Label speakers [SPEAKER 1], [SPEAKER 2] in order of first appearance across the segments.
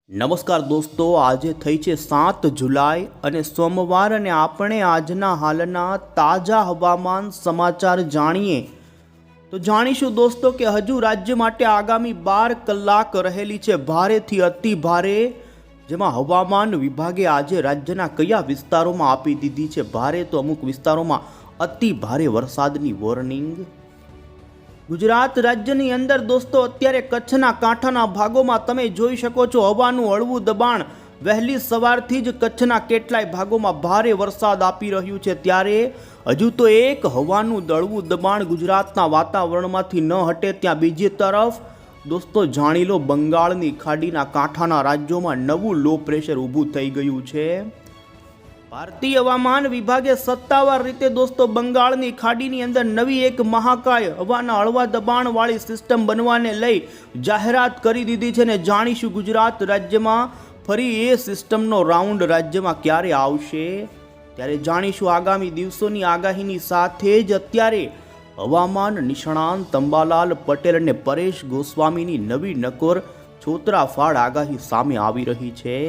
[SPEAKER 1] નમસ્કાર દોસ્તો, આજે થઈ છે 7 જુલાઈ અને સોમવાર અને આપણે આજના હાલના તાજા હવામાન સમાચાર જાણીએ તો જાણીશું દોસ્તો કે હજુ રાજ્ય માટે આગામી 12 કલાક રહેલી છે ભારેથી અતિ ભારે, જેમાં હવામાન વિભાગે આજે રાજ્યના કયા વિસ્તારોમાં આપી દીધી છે ભારે તો અમુક વિસ્તારોમાં અતિ ભારે વરસાદની વોર્નિંગ। ગુજરાત રાજ્યની અંદર દોસ્તો અત્યારે કચ્છના કાંઠાના ભાગોમાં તમે જોઈ શકો છો હવાનું હળવું દબાણ વહેલી સવારથી જ કચ્છના કેટલાય ભાગોમાં ભારે વરસાદ આપી રહ્યું છે। ત્યારે હજુ તો એક હવાનું હળવું દબાણ ગુજરાતના વાતાવરણમાંથી ન હટે ત્યાં બીજી તરફ દોસ્તો જાણી લો બંગાળની ખાડીના કાંઠાના રાજ્યોમાં નવું લો પ્રેશર ઊભું થઈ ગયું છે। ભારતીય હવામાન વિભાગે સત્તાવાર રીતે દોસ્તો બંગાળની ખાડીની અંદર નવી એક મહાકાય હવાના હળવા દબાણવાળી સિસ્ટમ બનવાને લઈ જાહેરાત કરી દીધી છે ને જાણીશું ગુજરાત રાજ્યમાં ફરી એ સિસ્ટમનો રાઉન્ડ રાજ્યમાં ક્યારે આવશે, ત્યારે જાણીશું આગામી દિવસોની આગાહીની સાથે જ અત્યારે હવામાન નિષ્ણાંત અંબાલાલ પટેલ અને પરેશ ગોસ્વામીની નવી નકોર છોતરાફાડ આગાહી સામે આવી રહી છે।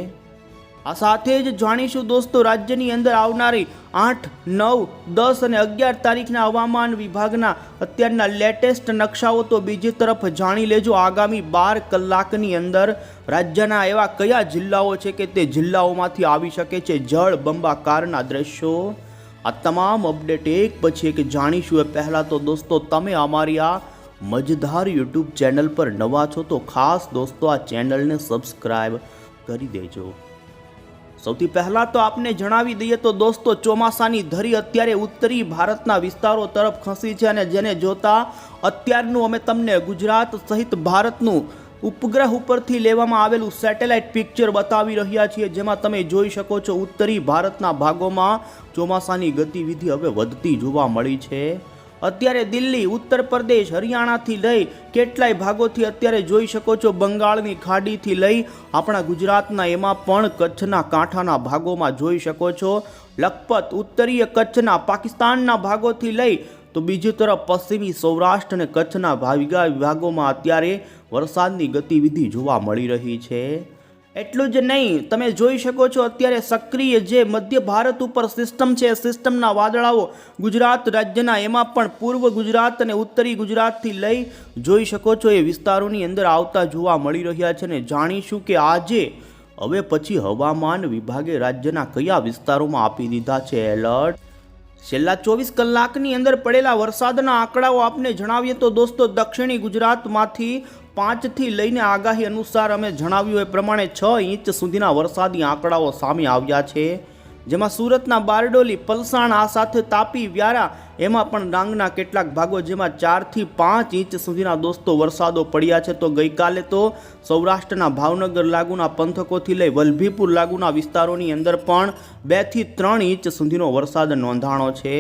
[SPEAKER 1] આ સાથે જ જાણીશું દોસ્તો રાજ્યની અંદર આવનારી 8, 9, 10 અને 11 તારીખના હવામાન વિભાગના અત્યારના લેટેસ્ટ નકશાઓ। તો બીજી તરફ જાણી લેજો આગામી 12 કલાકની અંદર રાજ્યના એવા કયા જિલ્લાઓ છે કે તે જિલ્લાઓમાંથી આવી શકે છે જળ બંબાકારના દ્રશ્યો। આ તમામ અપડેટ એક પછી એક જાણીશું એ પહેલાં તો દોસ્તો તમે અમારી આ મજેદાર યુટ્યુબ ચેનલ પર નવા છો તો ખાસ દોસ્તો આ ચેનલને સબસ્ક્રાઈબ કરી દેજો। સૌથી પહેલા તો આપને જણાવી દઈએ તો દોસ્તો ચોમાસાની ધરી અત્યારે ઉત્તરી ભારતના વિસ્તારો તરફ ખસી છે અને જેને જોતા અત્યારનું અમે તમને ગુજરાત સહિત ભારતનું ઉપગ્રહ ઉપરથી લેવામાં આવેલું સેટેલાઇટ પિક્ચર બતાવી રહ્યા છીએ, જેમાં તમે જોઈ શકો છો ઉત્તરી ભારતના ભાગોમાં ચોમાસાની ગતિવિધિ હવે વધતી જોવા મળી છે। અત્યારે દિલ્હી, ઉત્તર પ્રદેશ, હરિયાણાથી લઈ કેટલાય ભાગોથી અત્યારે જોઈ શકો છો બંગાળની ખાડીથી લઈ આપણા ગુજરાતના એમાં પણ કચ્છના કાંઠાના ભાગોમાં જોઈ શકો છો લખપત, ઉત્તરીય કચ્છના પાકિસ્તાનના ભાગોથી લઈ તો બીજી તરફ પશ્ચિમી સૌરાષ્ટ્ર અને કચ્છના ભાગોમાં અત્યારે વરસાદની ગતિવિધિ જોવા મળી રહી છે। એટલું જ નહીં, તમે જોઈ શકો છો અત્યારે સક્રિય જે મધ્ય ભારત ઉપર સિસ્ટમ છે સિસ્ટમના વાદળાઓ ગુજરાત રાજ્યના એમાં પણ પૂર્વ ગુજરાત અને ઉત્તરી ગુજરાતથી લઈ જોઈ શકો છો એ વિસ્તારોની અંદર આવતા જોવા મળી રહ્યા છે ને જાણીશું કે આજે હવે પછી હવામાન વિભાગે રાજ્યના કયા વિસ્તારોમાં આપી દીધા છે એલર્ટ। છેલ્લા 24 કલાકની અંદર પડેલા વરસાદના આંકડાઓ આપને જણાવીએ તો દોસ્તો દક્ષિણી ગુજરાતમાંથી 5 થી લઈને આગાહી અનુસાર અમે જણાવ્યું એ પ્રમાણે 6 ઇંચ સુધીના વરસાદી આંકડાઓ સામે આવ્યા છે, જેમાં સુરતના બારડોલી, પલસાણ આ સાથે તાપી, વ્યારા એમાં પણ ડાંગના કેટલાક ભાગો જેમાં 4 થી 5 ઇંચ સુધીના દોસ્તો વરસાદો પડ્યા છે। તો ગઈકાલે તો સૌરાષ્ટ્રના ભાવનગર લાગુના પંથકોથી લઈ વલભીપુર લાગુના વિસ્તારોની અંદર પણ 2 થી 3 ઇંચ સુધીનો વરસાદ નોંધાણો છે।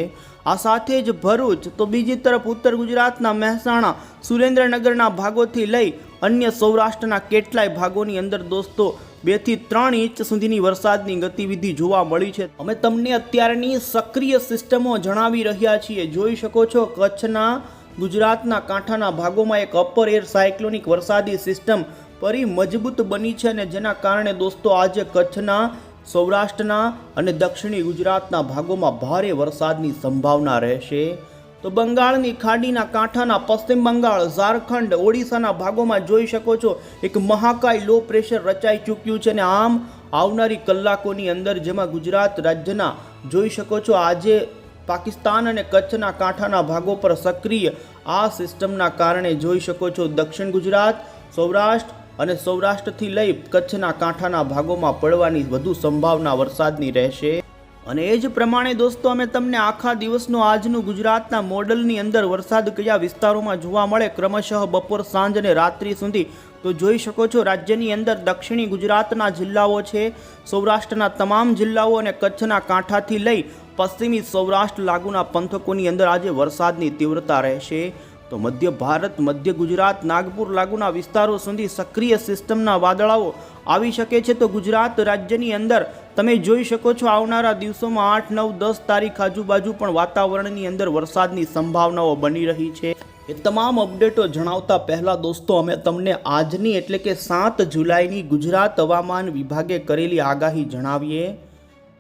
[SPEAKER 1] આ સાથે જ ભરૂચ તો બીજી તરફ ઉત્તર ગુજરાતના મહેસાણા, સુરેન્દ્રનગરના ભાગોથી લઈ અન્ય સૌરાષ્ટ્રના કેટલાય ભાગોની અંદર દોસ્તો 2 થી 3 ઇંચ સુધીની વરસાદની ગતિવિધિ જોવા મળી છે। અમે તમને અત્યારની સક્રિય સિસ્ટમો જણાવી રહ્યા છીએ। જોઈ શકો છો કચ્છના ગુજરાતના કાંઠાના ભાગોમાં એક અપર એર સાયક્લોનિક વરસાદી સિસ્ટમ ફરી મજબૂત બની છે અને જેના કારણે દોસ્તો આજે કચ્છના, સૌરાષ્ટ્રના અને દક્ષિણી ગુજરાતના ભાગોમાં ભારે વરસાદની સંભાવના રહેશે। તો બંગાળની ખાડીના કાંઠાના પશ્ચિમ બંગાળ, ઝારખંડ, ઓડિશાના ભાગોમાં જોઈ શકો છો એક મહાકાય લો પ્રેશર રચાઈ ચૂક્યું છે અને આમ આવનારી કલાકોની અંદર જેમાં ગુજરાત રાજ્યના જોઈ શકો છો આજે પાકિસ્તાન અને કચ્છના કાંઠાના ભાગો પર સક્રિય આ સિસ્ટમના કારણે જોઈ શકો છો દક્ષિણ ગુજરાત, સૌરાષ્ટ્ર અને સૌરાષ્ટ્રથી લઈ કચ્છના કાંઠાના ભાગોમાં પડવાની વધુ સંભાવના વરસાદની રહેશે। અને એ જ પ્રમાણે દોસ્તો અમે તમને આખા દિવસનો આજનું ગુજરાતના મોડલની અંદર વરસાદ કયા વિસ્તારોમાં જોવા મળે ક્રમશઃ બપોર, સાંજ અને રાત્રિ સુધી તો જોઈ શકો છો રાજ્યની અંદર દક્ષિણી ગુજરાતના જિલ્લાઓ છે, સૌરાષ્ટ્રના તમામ જિલ્લાઓ અને કચ્છના કાંઠાથી લઈ પશ્ચિમી સૌરાષ્ટ્ર લાગુના પંથકોની અંદર આજે વરસાદની તીવ્રતા રહેશે। તો મધ્ય ભારત, મધ્ય ગુજરાત, નાગપુર લાગુના વિસ્તારો સુધી સક્રિય સિસ્ટમના વાદળાઓ આવી શકે છે। તો ગુજરાત રાજ્યની અંદર તમે જોઈ શકો છો આવનારા દિવસોમાં 8, 9, 10 તારીખ આજુબાજુ પણ વાતાવરણની અંદર વરસાદની સંભાવનાઓ બની રહી છે। એ તમામ અપડેટો જણાવતા પહેલાં દોસ્તો અમે તમને આજની એટલે કે 7 જુલાઈની ગુજરાત હવામાન વિભાગે કરેલી આગાહી જણાવીએ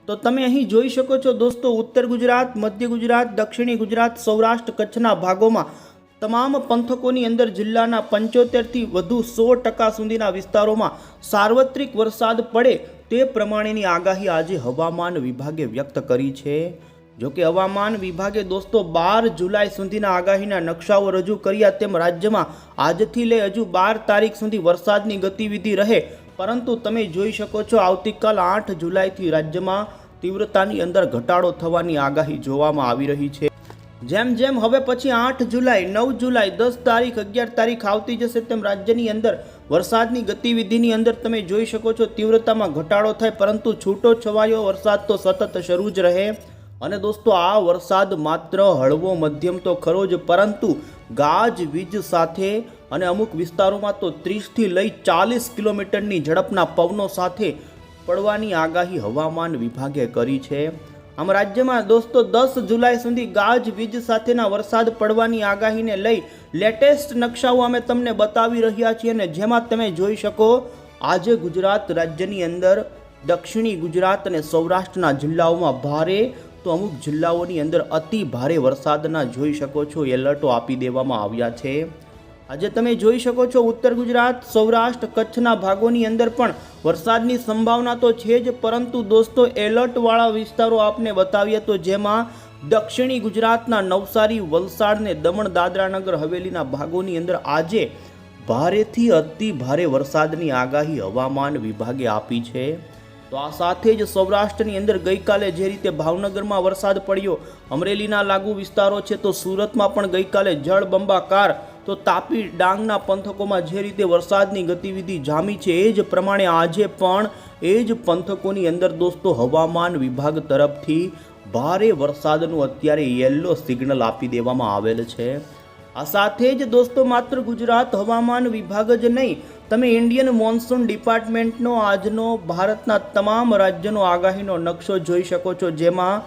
[SPEAKER 1] તો તમે અહીં જોઈ શકો છો દોસ્તો, ઉત્તર ગુજરાત, મધ્ય ગુજરાત, દક્ષિણી ગુજરાત, સૌરાષ્ટ્ર, કચ્છના ભાગોમાં તમામ પંથકોની અંદર જિલ્લાના 75થી વધુ 100% સુધીના વિસ્તારોમાં સાર્વત્રિક વરસાદ પડે તે પ્રમાણેની આગાહી આજે હવામાન વિભાગે વ્યક્ત કરી છે. જોકે હવામાન વિભાગે દોસ્તો 12 જુલાઈ સુધીના આગાહીના નકશાઓ રજૂ કર્યા, તેમ રાજ્યમાં આજથી લઈ હજુ 12 તારીખ સુધી વરસાદની ગતિવિધિ રહે, પરંતુ તમે જોઈ શકો છો આવતીકાલ 8 જુલાઈથી રાજ્યમાં તીવ્રતાની અંદર ઘટાડો થવાની આગાહી જોવામાં આવી રહી છે. જેમ જેમ હવે પછી 8 જુલાઈ, 9 જુલાઈ, 10 તારીખ, 11 તારીખ આવતી જશે તેમ રાજ્યની અંદર વરસાદની ગતિવિધિની અંદર તમે જોઈ શકો છો તીવ્રતામાં ઘટાડો થાય, પરંતુ છૂટો છવાયો વરસાદ તો સતત શરૂ જ રહે. અને દોસ્તો આ વરસાદ માત્ર હળવો મધ્યમ તો ખરો જ, પરંતુ ગાજવીજ સાથે અને અમુક વિસ્તારોમાં તો 30થી લઈ 40 કિલોમીટરની ઝડપના પવનો સાથે પડવાની આગાહી હવામાન વિભાગે કરી છે. આમ રાજ્યમાં દોસ્તો 10 જુલાઈ સુધી ગાજવીજ સાથેના વરસાદ પડવાની આગાહીને લઈ લેટેસ્ટ નકશાઓ અમે તમને બતાવી રહ્યા છીએ, અને જેમાં તમે જોઈ શકો આજે ગુજરાત રાજ્યની અંદર દક્ષિણી ગુજરાત અને સૌરાષ્ટ્રના જિલ્લાઓમાં ભારે તો અમુક જિલ્લાઓની અંદર અતિ ભારે વરસાદના જોઈ શકો છો એલર્ટો આપી દેવામાં આવ્યા છે. આજે તમે જોઈ શકો છો ઉત્તર ગુજરાત, સૌરાષ્ટ્ર, કચ્છના ભાગોની અંદર પણ વરસાદની સંભાવના તો છે જ, પરંતુ દોસ્તો એલર્ટવાળા વિસ્તારો આપને બતાવીએ તો જેમાં દક્ષિણી ગુજરાતના નવસારી, વલસાડ ને દમણ, દાદરા નગર હવેલીના ભાગોની અંદર આજે ભારેથી અતિ ભારે વરસાદની આગાહી હવામાન વિભાગે આપી છે. તો આ સાથે જ સૌરાષ્ટ્રની અંદર ગઈકાલે જે રીતે ભાવનગરમાં વરસાદ પડ્યો, અમરેલીના લાગુ વિસ્તારો છે, તો સુરતમાં પણ ગઈકાલે જળબંબાકાર, તો તાપી, ડાંગના પંથકોમાં જે રીતે વરસાદની ગતિવિધિ જામી છે એ જ પ્રમાણે આજે પણ એ જ પંથકોની અંદર દોસ્તો હવામાન વિભાગ તરફથી ભારે વરસાદનું અત્યારે યલો સિગ્નલ આપી દેવામાં આવેલ છે. આ સાથે જ દોસ્તો માત્ર ગુજરાત હવામાન વિભાગ જ નહીં, તમે ઇન્ડિયન મોન્સૂન ડિપાર્ટમેન્ટનો આજનો ભારતના તમામ રાજ્યનો આગાહીનો નકશો જોઈ શકો છો, જેમાં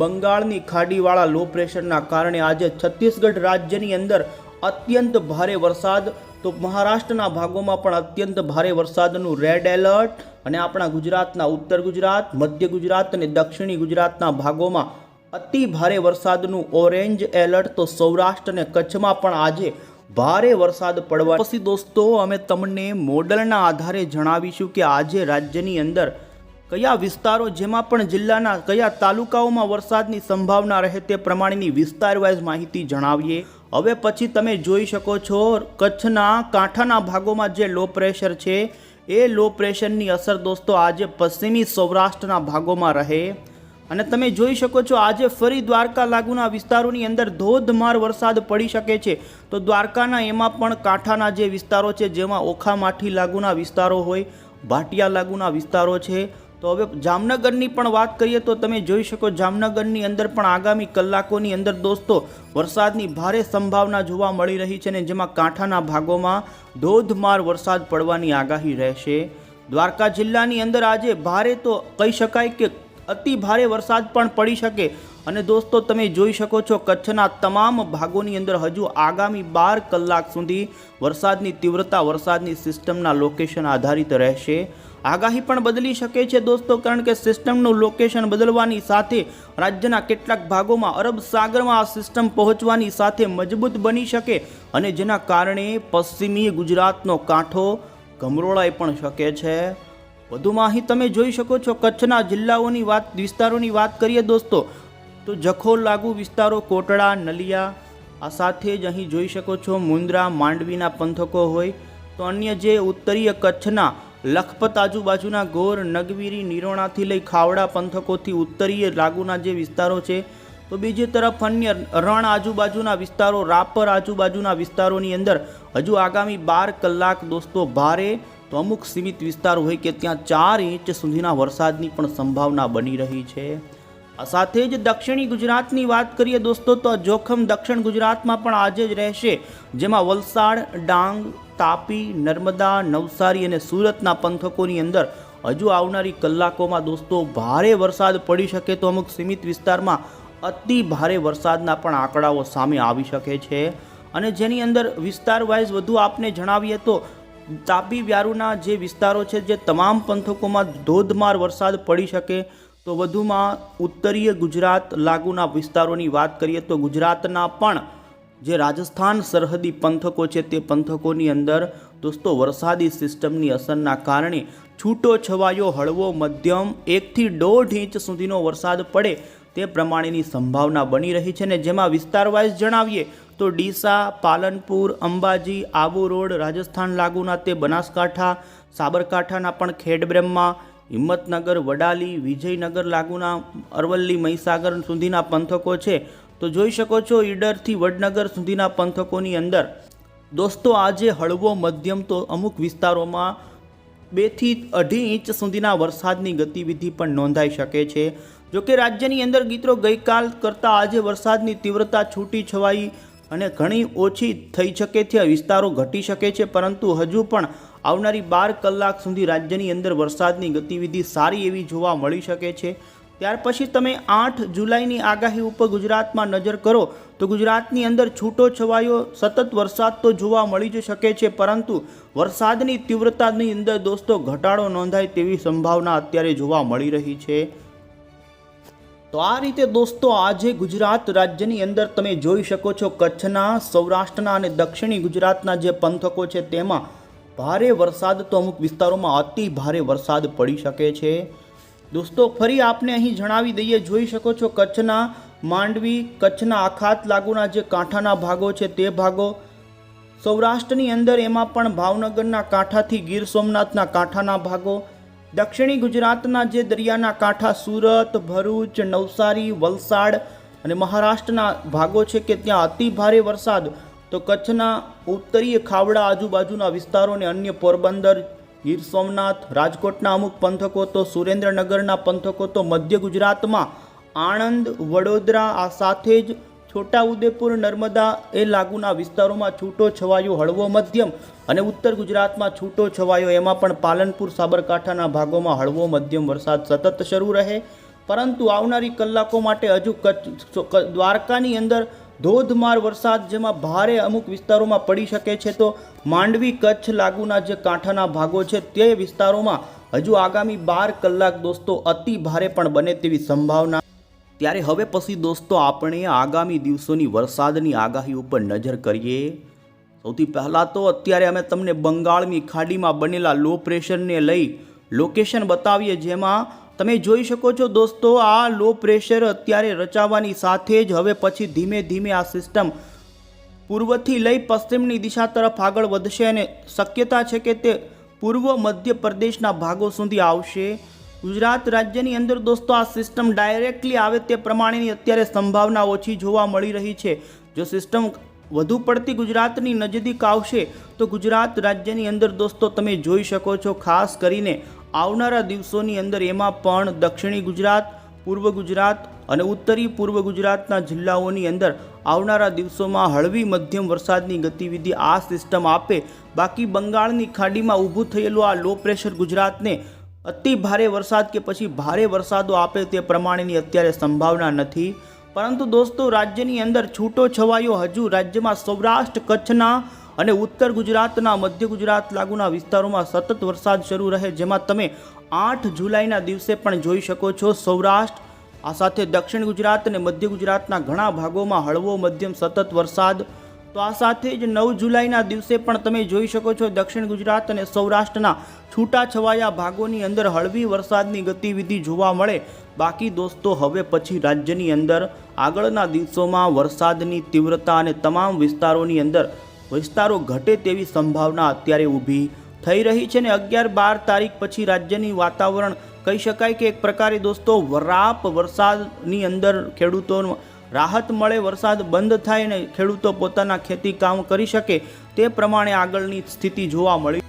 [SPEAKER 1] બંગાળની ખાડીવાળા લો પ્રેશરના કારણે આજે છત્તીસગઢ રાજ્યની અંદર અત્યંત ભારે વરસાદ, તો મહારાષ્ટ્રના ભાગોમાં પણ અત્યંત ભારે વરસાદનું રેડ એલર્ટ, અને આપણા ગુજરાતના ઉત્તર ગુજરાત, મધ્ય ગુજરાત અને દક્ષિણી ગુજરાતના ભાગોમાં અતિ ભારે વરસાદનું ઓરેન્જ એલર્ટ, તો સૌરાષ્ટ્ર અને કચ્છમાં પણ આજે ભારે વરસાદ પડવા. પછી દોસ્તો અમે તમને મોડલના આધારે જણાવીશું કે આજે રાજ્યની અંદર કયા વિસ્તારો, જેમાં પણ જિલ્લાના કયા તાલુકાઓમાં વરસાદની સંભાવના રહે તે પ્રમાણેની વિસ્તાર વાઇઝ માહિતી જણાવીએ. હવે પછી તમે જોઈ શકો છો કચ્છના કાંઠાના ભાગોમાં જે લો પ્રેશર છે એ લો પ્રેશરની અસર દોસ્તો આજે પશ્ચિમી સૌરાષ્ટ્રના ભાગોમાં રહે, અને તમે જોઈ શકો છો આજે ફરી દ્વારકા લાગુના વિસ્તારોની અંદર ધોધમાર વરસાદ પડી શકે છે. તો દ્વારકાના એમાં પણ કાંઠાના જે વિસ્તારો છે, જેમાં ઓખામાઠી લાગુના વિસ્તારો હોય, ભાટિયા લાગુના વિસ્તારો છે, તો હવે જામનગરની પણ વાત કરીએ તો તમે જોઈ શકો જામનગરની અંદર પણ આગામી કલાકોની અંદર દોસ્તો વરસાદની ભારે સંભાવના જોવા મળી રહી છે, ને જેમાં કાંઠાના ભાગોમાં ધોધમાર વરસાદ પડવાની આગાહી રહેશે. દ્વારકા જિલ્લાની અંદર આજે ભારે તો કહી શકાય કે અતિ ભારે વરસાદ પણ પડી શકે, અને દોસ્તો તમે જોઈ શકો છો કચ્છના તમામ ભાગોની અંદર હજુ આગામી 12 કલાક સુધી વરસાદની તીવ્રતા વરસાદની સિસ્ટમના લોકેશન આધારિત રહેશે. આગાહી પણ બદલી શકે છે દોસ્તો, કારણ કે સિસ્ટમનું લોકેશન બદલવાની સાથે રાજ્યના કેટલાક ભાગોમાં અરબ સાગરમાં આ સિસ્ટમ પહોંચવાની સાથે મજબૂત બની શકે, અને જેના કારણે પશ્ચિમી ગુજરાતનો કાંઠો ગમરોળાઈ પણ શકે છે. વધુમાં અહીં તમે જોઈ શકો છો કચ્છના જિલ્લાઓની વિસ્તારોની વાત કરીએ દોસ્તો, તો જખૌ લાગુ વિસ્તારો, કોટડા, નલિયા, આ સાથે જ અહીં જોઈ શકો છો મુન્દ્રા, માંડવીના પંથકો હોય, તો અન્ય જે ઉત્તરીય કચ્છના લખપત આજુબાજુના ગોર, નગવીરી, નિરોણાથી લઈ ખાવડા પંથકોથી ઉત્તરીય લાગુના જે વિસ્તારો છે, તો બીજી તરફ અન્ય રણ આજુબાજુના વિસ્તારો, રાપર આજુબાજુના વિસ્તારોની અંદર હજુ આગામી 12 કલાક દોસ્તો ભારે તો અમુક સીમિત વિસ્તાર હોય કે ત્યાં 4 ઇંચ સુધીના વરસાદની પણ સંભાવના બની રહી છે. આ સાથે જ દક્ષિણી ગુજરાતની વાત કરીએ દોસ્તો, તો જોખમ દક્ષિણ ગુજરાતમાં પણ આજે જ રહેશે, જેમાં વલસાડ, ડાંગ, તાપી, નર્મદા, નવસારી અને સુરતના પંથકોની અંદર હજુ આવનારી કલાકોમાં દોસ્તો ભારે વરસાદ પડી શકે, તો અમુક સીમિત વિસ્તારમાં અતિ ભારે વરસાદના પણ આંકડાઓ સામે આવી શકે છે. અને જેની અંદર વિસ્તાર વાઇઝ વધુ આપને જણાવીએ તો તાપી વ્યારુના જે વિસ્તારો છે જે તમામ પંથકોમાં ધોધમાર વરસાદ પડી શકે. તો વધુમાં ઉત્તરીય ગુજરાત લાગુના વિસ્તારોની વાત કરીએ તો ગુજરાતના પણ જે રાજસ્થાન સરહદી પંથકો છે તે પંથકોની અંદર દોસ્તો વરસાદી સિસ્ટમની અસરના કારણે છૂટો છવાયો હળવો મધ્યમ 1 થી 1.5 ઇંચ સુધીનો વરસાદ પડે તે પ્રમાણેની સંભાવના બની રહી છે. ને જેમાં વિસ્તાર વાઇઝ જણાવીએ તો ડીસા, પાલનપુર, અંબાજી, આબુ રોડ, રાજસ્થાન લાગુના તે બનાસકાંઠા, સાબરકાંઠાના પણ ખેડબ્રહ્મા, હિંમતનગર, વડાલી, વિજયનગર લાગુના અરવલ્લી, મહીસાગર સુધીના પંથકો છે. તો જોઈ શકો છો ઈડરથી વડનગર સુધીના પંથકોની અંદર દોસ્તો આજે હળવો મધ્યમ તો અમુક વિસ્તારોમાં 2 થી 2.5 ઇંચ સુધીના વરસાદની ગતિવિધિ પણ નોંધાઈ શકે છે. જોકે રાજ્યની અંદર મિત્રો ગઈકાલ કરતાં આજે વરસાદની તીવ્રતા છૂટી છવાઈ અને ઘણી ઓછી થઈ શકે છે, વિસ્તારો ઘટી શકે છે, પરંતુ હજુ પણ આવનારી 12 કલાક સુધી રાજ્યની અંદર વરસાદની ગતિવિધિ સારી એવી જોવા મળી શકે છે. ત્યાર પછી તમે 8 જુલાઈની આગાહી ઉપર ગુજરાતમાં નજર કરો તો ગુજરાતની અંદર છૂટો છવાયો સતત વરસાદ તો જોવા મળી જ શકે છે, પરંતુ વરસાદની તીવ્રતાની અંદર દોસ્તો ઘટાડો નોંધાય તેવી સંભાવના અત્યારે જોવા મળી રહી છે. તો આ રીતે દોસ્તો આજે ગુજરાત રાજ્યની અંદર તમે જોઈ શકો છો કચ્છના, સૌરાષ્ટ્રના અને દક્ષિણી ગુજરાતના જે પંથકો છે તેમાં ભારે વરસાદ તો અમુક વિસ્તારોમાં અતિ ભારે વરસાદ પડી શકે છે. દોસ્તો ફરી આપને અહીં જણાવી દઈએ, જોઈ શકો છો કચ્છના માંડવી, કચ્છના આખાત લાગુના જે કાંઠાના ભાગો છે તે ભાગો, સૌરાષ્ટ્રની અંદર એમાં પણ ભાવનગરના કાંઠાથી ગીર સોમનાથના કાંઠાના ભાગો, દક્ષિણી ગુજરાતના જે દરિયાના કાંઠા સુરત, ભરૂચ, નવસારી, વલસાડ અને મહારાષ્ટ્રના ભાગો છે કે ત્યાં અતિ ભારે વરસાદ. તો કચ્છના ઉત્તરીય ખાવડા આજુબાજુના વિસ્તારો અને અન્ય પોરબંદર, ગીર સોમનાથ, રાજકોટના અમુક પંથકો, તો સુરેન્દ્રનગરના પંથકો, તો મધ્ય ગુજરાતમાં આણંદ, વડોદરા, આ સાથે જ છોટાઉદેપુર, નર્મદા એ લાગુના વિસ્તારોમાં છૂટો છવાયો હળવો મધ્યમ અને ઉત્તર ગુજરાતમાં છૂટો છવાયો, એમાં પણ પાલનપુર, સાબરકાંઠાના ભાગોમાં હળવો મધ્યમ વરસાદ સતત શરૂ રહે. પરંતુ આવનારી કલાકો માટે હજુ દ્વારકાની અંદર ધોધમાર વરસાદ જેમાં ભારે અમુક વિસ્તારોમાં પડી શકે છે. તો માંડવી, કચ્છ લાગુના જે કાંઠાના ભાગો છે તે વિસ્તારોમાં હજુ આગામી 12 કલાક દોસ્તો અતિ ભારે પણ બને તેવી સંભાવના. ત્યારે હવે પછી દોસ્તો આપણે આગામી દિવસોની વરસાદની આગાહી ઉપર નજર કરીએ. સૌથી પહેલાં તો અત્યારે અમે તમને બંગાળની ખાડીમાં બનેલા લો પ્રેશરને લઈ લોકેશન બતાવીએ, જેમાં તમે જોઈ શકો છો દોસ્તો આ લો પ્રેશર અત્યારે રચાવાની સાથે જ હવે પછી ધીમે ધીમે આ સિસ્ટમ પૂર્વથી લઈ પશ્ચિમની દિશા તરફ આગળ વધશે અને શક્યતા છે કે તે પૂર્વ મધ્ય પ્રદેશના ભાગો સુધી આવશે. ગુજરાત રાજ્યની અંદર દોસ્તો આ સિસ્ટમ ડાયરેક્ટલી આવે તે પ્રમાણેની અત્યારે સંભાવના ઓછી જોવા મળી રહી છે. જો સિસ્ટમ વધુ પડતી ગુજરાતની નજીક આવશે તો ગુજરાત રાજ્યની અંદર દોસ્તો તમે જોઈ શકો છો ખાસ કરીને આવનારા દિવસોની અંદર એમાં પણ દક્ષિણી ગુજરાત, પૂર્વ ગુજરાત અને ઉત્તરી પૂર્વ ગુજરાતના જિલ્લાઓની અંદર આવનારા દિવસોમાં હળવી મધ્યમ વરસાદની ગતિવિધિ આ સિસ્ટમ આપે. બાકી બંગાળની ખાડીમાં ઊભું થયેલું આ લો પ્રેશર ગુજરાતને અતિ ભારે વરસાદ કે પછી ભારે વરસાદો આપે તે પ્રમાણેની અત્યારે સંભાવના નથી. પરંતુ દોસ્તો રાજ્યની અંદર છૂટો છવાયો હજુ રાજ્યમાં સૌરાષ્ટ્ર, કચ્છના અને ઉત્તર ગુજરાતના, મધ્ય ગુજરાત લાગુના વિસ્તારોમાં સતત વરસાદ શરૂ રહે, જેમાં તમે 8 જુલાઈના દિવસે પણ જોઈ શકો છો સૌરાષ્ટ્ર, આ સાથે દક્ષિણ ગુજરાત અને મધ્ય ગુજરાતના ઘણા ભાગોમાં હળવો મધ્યમ સતત વરસાદ. તો આ સાથે જ 9 જુલાઈના દિવસે પણ તમે જોઈ શકો છો દક્ષિણ ગુજરાત અને સૌરાષ્ટ્રના છૂટાછવાયા ભાગોની અંદર હળવી વરસાદની ગતિવિધિ જોવા મળે. બાકી દોસ્તો હવે પછી રાજ્યની અંદર આગળના દિવસોમાં વરસાદની તીવ્રતા અને તમામ વિસ્તારોની અંદર વિસ્તારો ઘટે તેવી સંભાવના અત્યારે ઊભી થઈ રહી છે. ને 11-12 તારીખ પછી રાજ્યની વાતાવરણ કહી શકાય કે એક પ્રકારે દોસ્તો વરાપ વરસાદની અંદર ખેડૂતો રાહત મળે, વરસાદ બંધ થાય અને ખેડૂતો પોતાના ખેતી કામ કરી શકે તે પ્રમાણે આગળની સ્થિતિ જોવા મળી.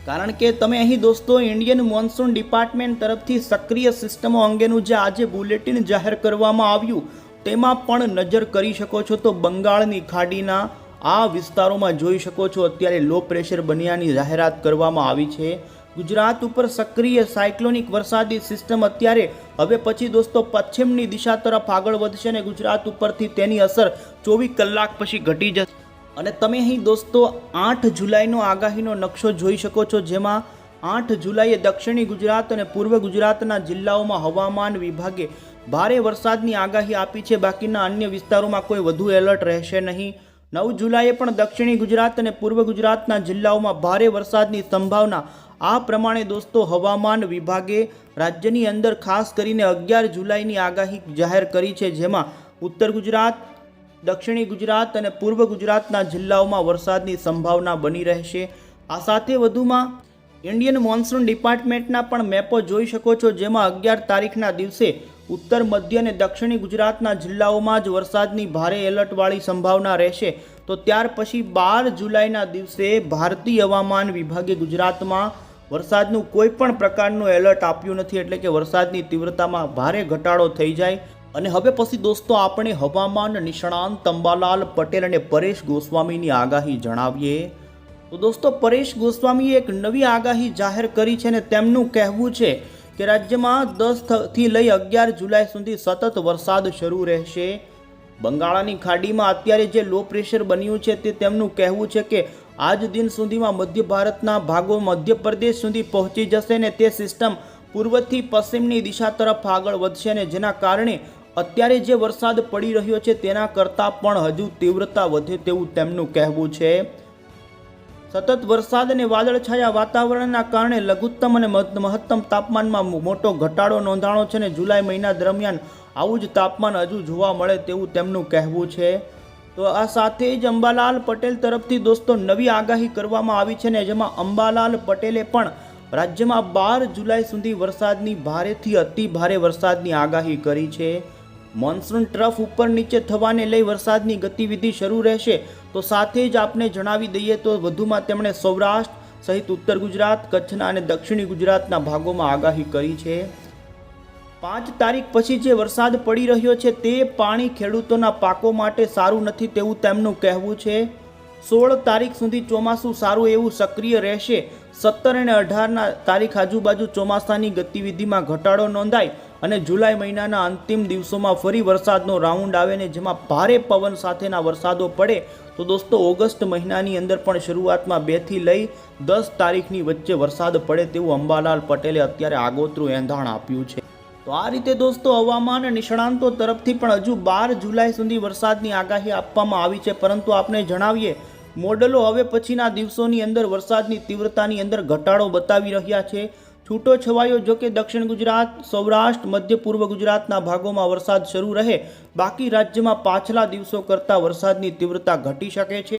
[SPEAKER 1] કારણ કે તમે અહીં દોસ્તો ઇન્ડિયન મોન્સૂન ડિપાર્ટમેન્ટ તરફથી સક્રિય સિસ્ટમો અંગેનું જે આજે બુલેટિન જાહેર કરવામાં આવ્યું તેમાં પણ નજર કરી શકો છો. તો બંગાળની ખાડીના આ વિસ્તારોમાં જોઈ શકો છો અત્યારે લો પ્રેશર બન્યાની જાહેરાત કરવામાં આવી છે. ગુજરાત ઉપર સક્રિય સાયક્લોનિક વરસાદી સિસ્ટમ અત્યારે હવે પછી દોસ્તો પશ્ચિમની દિશા તરફ આગળ વધશે અને ગુજરાત ઉપરથી તેની અસર 24 કલાક પછી ઘટી જશે. અને તમે અહીં દોસ્તો 8 જુલાઈનો આગાહીનો નકશો જોઈ શકો છો, જેમાં 8 જુલાઈએ દક્ષિણી ગુજરાત અને પૂર્વ ગુજરાતના જિલ્લાઓમાં હવામાન વિભાગે ભારે વરસાદની આગાહી આપી છે. બાકીના અન્ય વિસ્તારોમાં કોઈ વધુ એલર્ટ રહેશે નહીં. 9 જુલાઈએ પણ દક્ષિણી ગુજરાત અને પૂર્વ ગુજરાતના જિલ્લાઓમાં ભારે વરસાદની સંભાવના. આ પ્રમાણે દોસ્તો હવામાન વિભાગે રાજ્યની અંદર ખાસ કરીને 11 જુલાઈની આગાહી જાહેર કરી છે, જેમાં ઉત્તર ગુજરાત, દક્ષિણી ગુજરાત અને પૂર્વ ગુજરાતના જિલ્લાઓમાં વરસાદની સંભાવના બની રહેશે. આ સાથે વધુમાં ઇન્ડિયન મોન્સૂન ડિપાર્ટમેન્ટના પણ મેપો જોઈ શકો છો, જેમાં 11 તારીખના દિવસે ઉત્તર, મધ્ય અને દક્ષિણી ગુજરાતના જિલ્લાઓમાં જ વરસાદની ભારે એલર્ટવાળી સંભાવના રહેશે. તો ત્યાર પછી 12 જુલાઈના દિવસે ભારતીય હવામાન વિભાગે ગુજરાતમાં વરસાદનું કોઈ પણ પ્રકારનું એલર્ટ આપ્યું નથી, એટલે કે વરસાદની તીવ્રતામાં ભારે ઘટાડો થઈ જાય. અને હવે પછી દોસ્તો આપણે હવામાન નિષ્ણાંત અંબાલાલ પટેલ અને પરેશ ગોસ્વામીની આગાહી જણાવીએ. તો દોસ્તો પરેશ ગોસ્વામીએ એક નવી આગાહી જાહેર કરી છે અને તેમનું કહેવું છે કે રાજ્યમાં 10 થી લઈ 11 જુલાઈ સુધી સતત વરસાદ શરૂ રહેશે. બંગાળાની ખાડીમાં અત્યારે જે લો પ્રેશર બન્યું છે તે તેમનું કહેવું છે કે આજ દિન સુધીમાં મધ્ય ભારતના ભાગો મધ્યપ્રદેશ સુધી પહોંચી જશે ને તે સિસ્ટમ પૂર્વથી પશ્ચિમની દિશા તરફ આગળ વધશે ને જેના કારણે અત્યારે જે વરસાદ પડી રહ્યો છે તેના કરતાં પણ હજુ તીવ્રતા વધે તેવું તેમનું કહેવું છે. સતત વરસાદ અને વાદળછાયા વાતાવરણના કારણે લઘુત્તમ અને મહત્તમ તાપમાનમાં મોટો ઘટાડો નોંધાણો છે અને જુલાઈ મહિના દરમિયાન આવું જ તાપમાન હજુ જોવા મળે તેવું તેમનું કહેવું છે. તો આ સાથે જ અંબાલાલ પટેલ તરફથી દોસ્તો નવી આગાહી કરવામાં આવી છે ને જેમાં અંબાલાલ પટેલે પણ રાજ્યમાં 12 જુલાઈ સુધી વરસાદની ભારેથી અતિ ભારે વરસાદની આગાહી કરી છે. મોન્સૂન ટ્રફ ઉપર નીચે થવાને લઈ વરસાદની ગતિવિધિ શરૂ રહેશે. તો સાથે જ આપને જણાવી દઈએ તો વધુમાં તેમણે સૌરાષ્ટ્ર સહિત ઉત્તર ગુજરાત, કચ્છના અને દક્ષિણી ગુજરાતના ભાગોમાં આગાહી કરી છે. 5 તારીખ પછી જે વરસાદ પડી રહ્યો છે તે પાણી ખેડૂતોના પાકો માટે સારું નથી તેવું તેમનું કહેવું છે. 16 તારીખ સુધી ચોમાસું સારું એવું સક્રિય રહેશે. 17 અને 18 તારીખ આજુબાજુ ચોમાસાની ગતિવિધિમાં ઘટાડો નોંધાય અને જુલાઈ મહિનાના અંતિમ દિવસોમાં ફરી વરસાદનો રાઉન્ડ આવે ને જેમાં ભારે પવન સાથેના વરસાદો પડે. તો દોસ્તો ઓગસ્ટ મહિનાની અંદર પણ શરૂઆતમાં 2 થી લઈ 10 તારીખની વચ્ચે વરસાદ પડે તેવું અંબાલાલ પટેલે અત્યારે આગોતરું એંધાણ આપ્યું છે. તો આ રીતે દોસ્તો હવામાન નિષ્ણાંતો તરફથી પણ હજુ 12 જુલાઈ સુધી વરસાદની આગાહી આપવામાં આવી છે, પરંતુ આપને જણાવીએ મોડલો હવે પછીના દિવસોની અંદર વરસાદની તીવ્રતાની અંદર ઘટાડો બતાવી રહ્યા છે. છૂટો છવાયો જો કે દક્ષિણ ગુજરાત, સૌરાષ્ટ્ર, મધ્ય પૂર્વ ગુજરાતના ભાગોમાં વરસાદ શરૂ રહે. બાકી રાજ્યમાં પાછલા દિવસો કરતાં વરસાદની તીવ્રતા ઘટી શકે છે.